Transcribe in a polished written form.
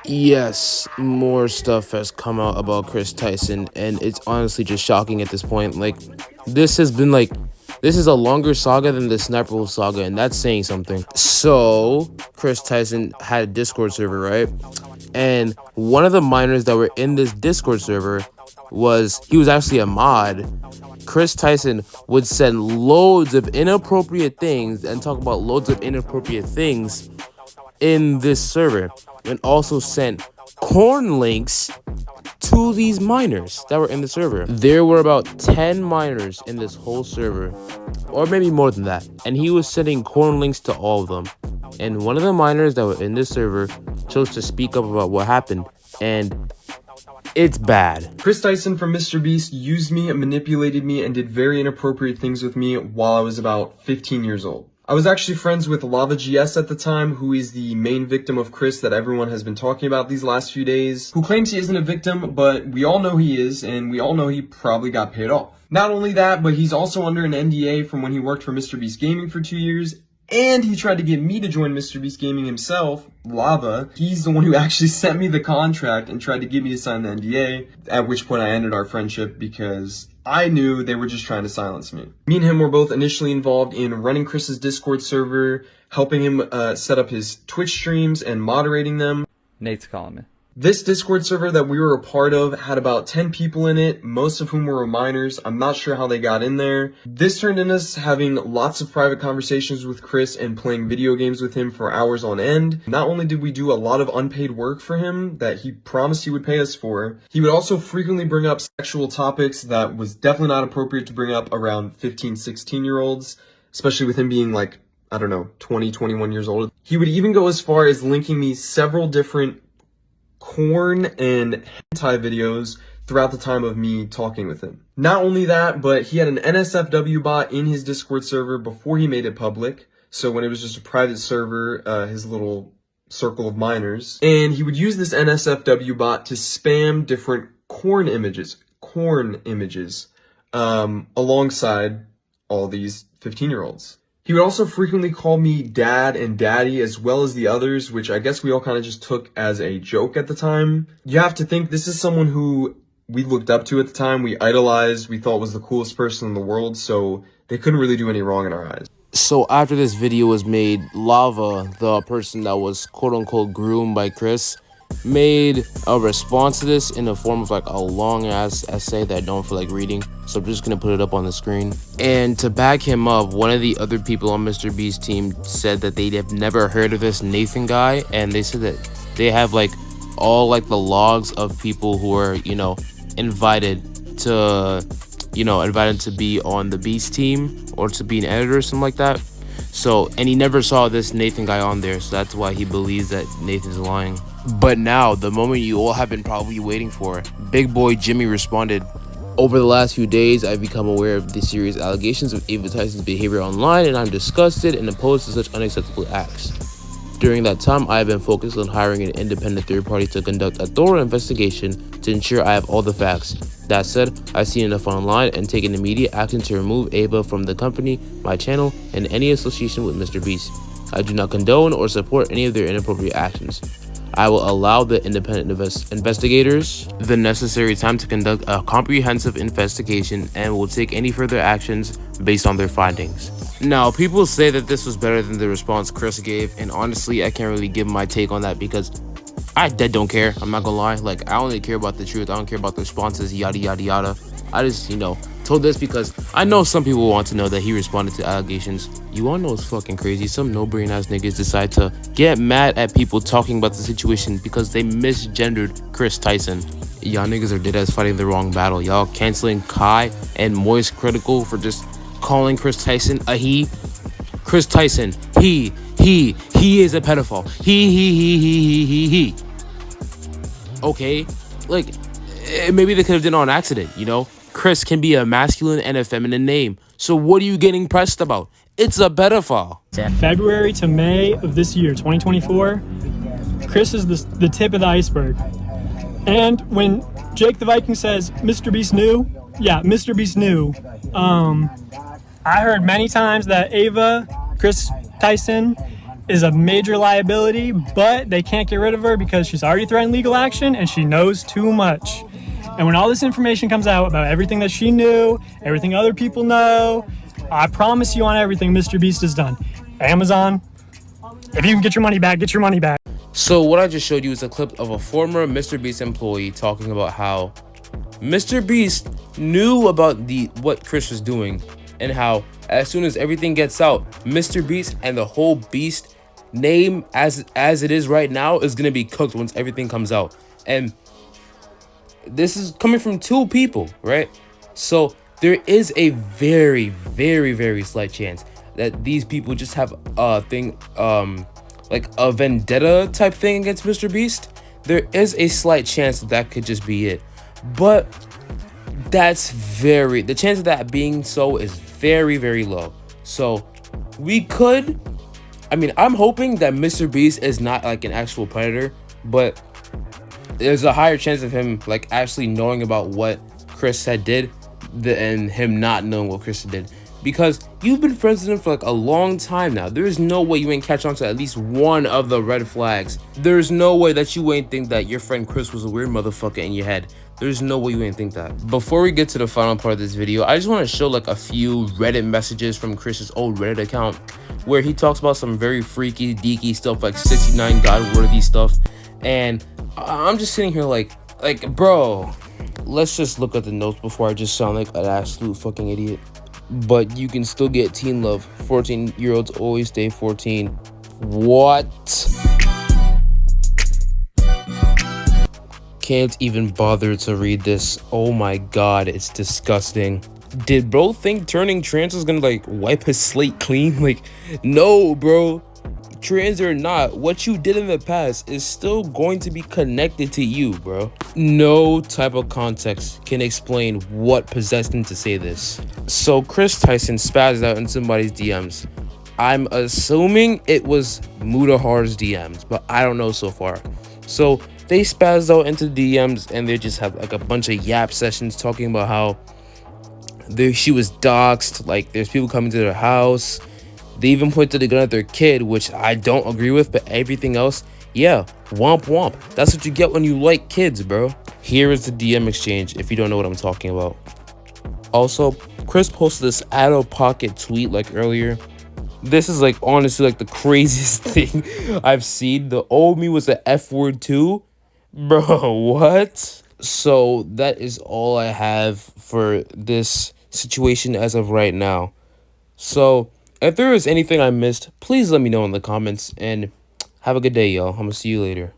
Yes, more stuff has come out about Kris Tyson, and it's honestly just shocking at this point. Like, this has been like, this is a longer saga than the Sniper Wolf saga, and that's saying something. So, Kris Tyson had a Discord server, right? And one of the minors that were in this Discord server he was actually a mod. Kris Tyson would send loads of inappropriate things and talk about loads of inappropriate things in this server, and also sent corn links to these minors that were in the server. There were about 10 minors in this whole server, or maybe more than that, and he was sending corn links to all of them. And one of the minors that were in this server chose to speak up about what happened, and it's bad. Kris Tyson from MrBeast used me and manipulated me and did very inappropriate things with me while I was about 15 years old. I was actually friends with Lava GS at the time, who is the main victim of Kris that everyone has been talking about these last few days, who claims he isn't a victim, but we all know he is, and we all know he probably got paid off. Not only that, but he's also under an NDA from when he worked for MrBeast Gaming for 2 years, and he tried to get me to join MrBeast Gaming himself, Lava. He's the one who actually sent me the contract and tried to get me to sign the NDA, at which point I ended our friendship because I knew they were just trying to silence me. Me and him were both initially involved in running Kris's Discord server, helping him set up his Twitch streams and moderating them. Nate's calling me. This Discord server that we were a part of had about 10 people in it, most of whom were minors. I'm not sure how they got in there. This turned into us having lots of private conversations with Kris and playing video games with him for hours on end. Not only did we do a lot of unpaid work for him that he promised he would pay us for, he would also frequently bring up sexual topics that was definitely not appropriate to bring up around 15, 16-year-olds, especially with him being like, I don't know, 20, 21 years old. He would even go as far as linking me several different corn and hentai videos throughout the time of me talking with him. Not only that, but he had an NSFW bot in his Discord server before he made it public. So when it was just a private server, his little circle of minors. And he would use this NSFW bot to spam different corn images, alongside all these 15-year-olds. He would also frequently call me dad and daddy, as well as the others, which I guess we all kind of just took as a joke at the time. You have to think this is someone who we looked up to at the time, we idolized, we thought was the coolest person in the world, so they couldn't really do any wrong in our eyes. So after this video was made, Lava, the person that was quote-unquote groomed by Kris, made a response to this in the form of like a long ass essay that I don't feel like reading, so I'm just gonna put it up on the screen. And to back him up, one of the other people on MrBeast's team said that they have never heard of this Nathan guy, and they said that they have like all like the logs of people who are, you know, invited to be on the Beast team or to be an editor or something like that. So, and he never saw this Nathan guy on there, so that's why he believes that Nathan's lying. But now, the moment you all have been probably waiting for, Big Boy Jimmy responded. Over the last few days, I've become aware of the serious allegations of Ava Tyson's behavior online, and I'm disgusted and opposed to such unacceptable acts. During that time, I have been focused on hiring an independent third party to conduct a thorough investigation to ensure I have all the facts. That said, I've seen enough online and taken immediate action to remove Ava from the company, my channel, and any association with MrBeast. I do not condone or support any of their inappropriate actions. I will allow the independent investigators the necessary time to conduct a comprehensive investigation and will take any further actions based on their findings. Now, people say that this was better than the response Kris gave, and honestly, I can't really give my take on that because I don't care. I'm not gonna lie. Like, I only care about the truth. I don't care about the responses, yada, yada, yada. I just, told this because I know some people want to know that he responded to allegations. You wanna know what's fucking crazy? Some no-brain ass niggas decide to get mad at people talking about the situation because they misgendered Kris Tyson. Y'all niggas are dead ass fighting the wrong battle. Y'all canceling Kai and Moist Critical for just calling Kris Tyson a he. Kris Tyson, he is a pedophile. He. Okay, like, maybe they could have done it on accident, Kris can be a masculine and a feminine name. So what are you getting pressed about? It's a pedophile. February to May of this year, 2024, Kris is the tip of the iceberg. And when Jake the Viking says, MrBeast knew, yeah, MrBeast knew. I heard many times that Ava, Kris Tyson, is a major liability, but they can't get rid of her because she's already threatened legal action and she knows too much. And when all this information comes out about everything that she knew, everything other people know, I promise you on everything MrBeast has done. Amazon, if you can get your money back, get your money back. So what I just showed you is a clip of a former MrBeast employee talking about how MrBeast knew about what Kris was doing, and how as soon as everything gets out, MrBeast and the whole Beast name as it is right now is gonna be cooked once everything comes out. And this is coming from two people, right? So there is a very, very, very slight chance that these people just have a thing, like a vendetta type thing against MrBeast. There is a slight chance that could just be it, but the chance of that being so is very, very low. So we could, I mean, I'm hoping that MrBeast is not like an actual predator, but there's a higher chance of him like actually knowing about what Kris had did and him not knowing what Kris did, because you've been friends with him for like a long time now. There is no way you ain't catch on to at least one of the red flags. There's no way that you ain't think that your friend Kris was a weird motherfucker in your head. There's no way you ain't think that. Before we get to the final part of this video, I just want to show like a few Reddit messages from Kris's old Reddit account where he talks about some very freaky deaky stuff, like 69 god worthy stuff. And I'm just sitting here like bro, let's just look at the notes before I just sound like an absolute fucking idiot. But you can still get teen love. 14-year-olds always stay 14. What? Can't even bother to read this. Oh my god, it's disgusting. Did bro think turning trans was gonna like wipe his slate clean? Like, no, bro. Trans or not, what you did in the past is still going to be connected to you, bro. No type of context can explain what possessed him to say this. So Kris Tyson spazzed out in somebody's DMs. I'm assuming it was Mudahar's DMs, but I don't know so far. So they spazzed out into DMs and they just have like a bunch of yap sessions talking about how she was doxxed, like there's people coming to their house. They even pointed the gun at their kid, which I don't agree with, but everything else, yeah, womp womp. That's what you get when you like kids, bro. Here is the DM exchange if you don't know what I'm talking about. Also, Kris posted this out-of-pocket tweet like earlier. This is like honestly like the craziest thing I've seen. The old me was the F word too. Bro, what? So that is all I have for this situation as of right now. So if there is anything I missed, please let me know in the comments, and have a good day, y'all. I'm gonna see you later.